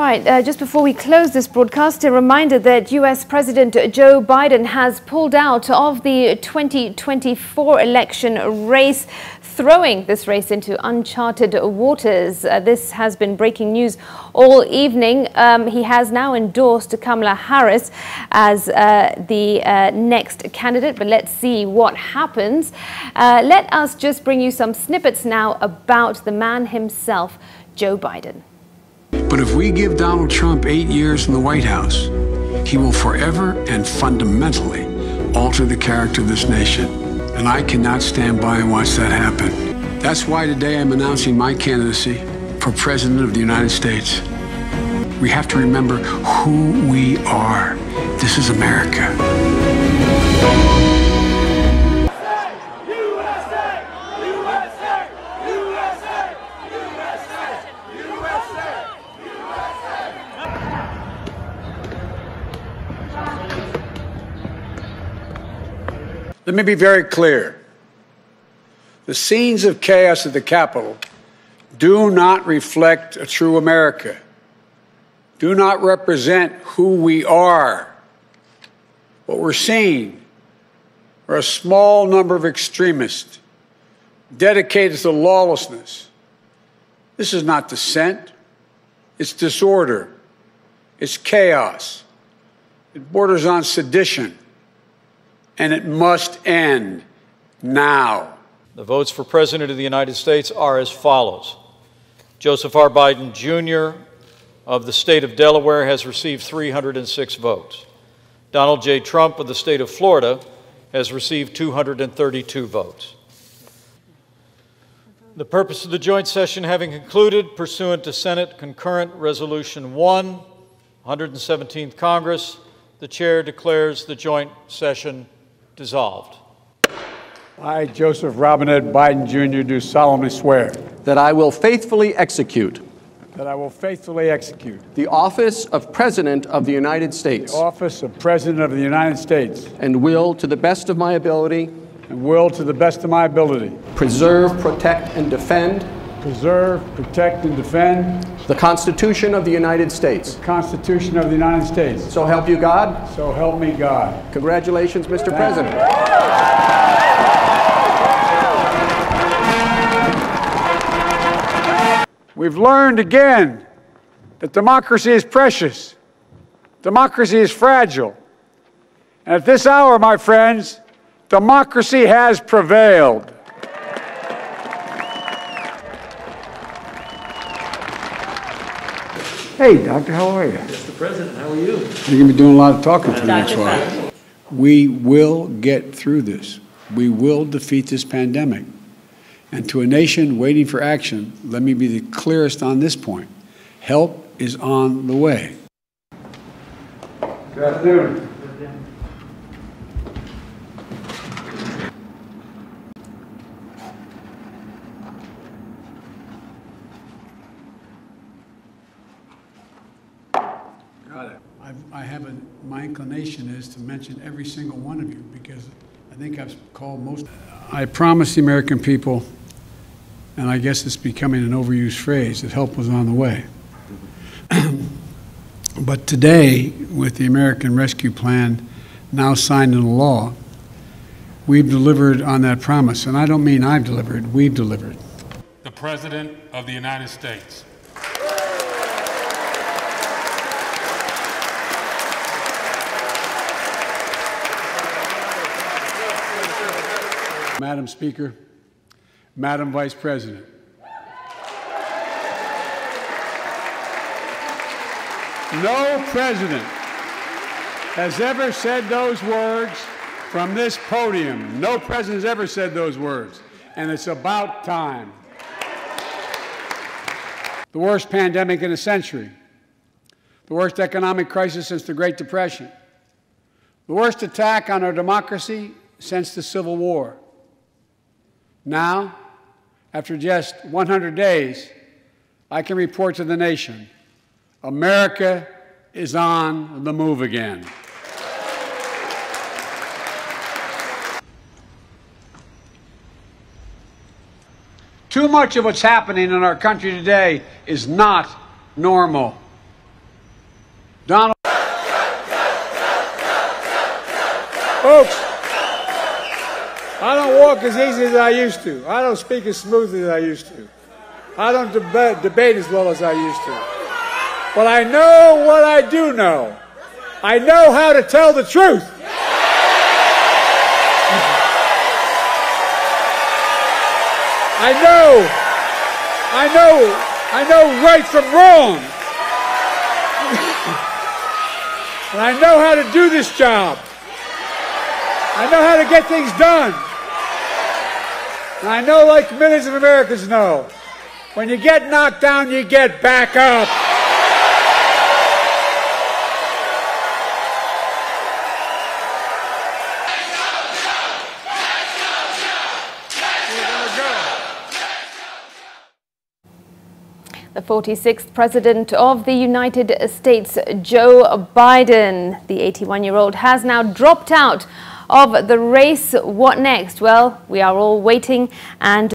All right, just before we close this broadcast, a reminder that U.S. President Joe Biden has pulled out of the 2024 election race, throwing this race into uncharted waters. This has been breaking news all evening. He has now endorsed Kamala Harris as the next candidate, but let's see what happens. Let us just bring you some snippets now about the man himself, Joe Biden. But if we give Donald Trump 8 years in the White House, he will forever and fundamentally alter the character of this nation. And I cannot stand by and watch that happen. That's why today I'm announcing my candidacy for President of the United States. We have to remember who we are. This is America. Let me be very clear. The scenes of chaos at the Capitol do not reflect a true America, do not represent who we are. What we're seeing are a small number of extremists dedicated to lawlessness. This is not dissent. It's disorder. It's chaos. It borders on sedition. And it must end now. The votes for President of the United States are as follows. Joseph R. Biden, Jr. of the state of Delaware has received 306 votes. Donald J. Trump of the state of Florida has received 232 votes. The purpose of the joint session having concluded, pursuant to Senate Concurrent Resolution 1, 117th Congress, the chair declares the joint session dissolved. I, Joseph Robinette Biden, Jr., do solemnly swear that I will faithfully execute the office of President of the United States. The office of President of the United States. And will, to the best of my ability. Preserve, protect, and defend. The Constitution of the United States. So help you God. So help me God. Congratulations, Mr. President. We've learned again that democracy is precious. Democracy is fragile. And at this hour, my friends, democracy has prevailed. Hey, Doctor, how are you? Mr. President, how are you? You're going to be doing a lot of talking for the next while. We will get through this. We will defeat this pandemic. And to a nation waiting for action, let me be the clearest on this point. Help is on the way. Good afternoon. My inclination is to mention every single one of you because I think I've called most. I promised the American people, and I guess it's becoming an overused phrase, that help was on the way. But today, with the American Rescue Plan now signed into law, we've delivered on that promise. And I don't mean I've delivered, we've delivered. The President of the United States. Madam Speaker, Madam Vice President, no president has ever said those words from this podium. No president has ever said those words, and it's about time. The worst pandemic in a century, the worst economic crisis since the Great Depression, the worst attack on our democracy since the Civil War. Now, after just 100 days, I can report to the nation, America is on the move again. Too much of what's happening in our country today is not normal. Donald. Folks, I don't walk as easy as I used to. I don't speak as smoothly as I used to. I don't debate as well as I used to. But I know what I do know. I know how to tell the truth. I know right from wrong. And I know how to do this job. I know how to get things done. And I know, like millions of Americans know, when you get knocked down, you get back up. The 46th President of the United States, Joe Biden, the 81-year-old, has now dropped out of the race. What next? Well, we are all waiting and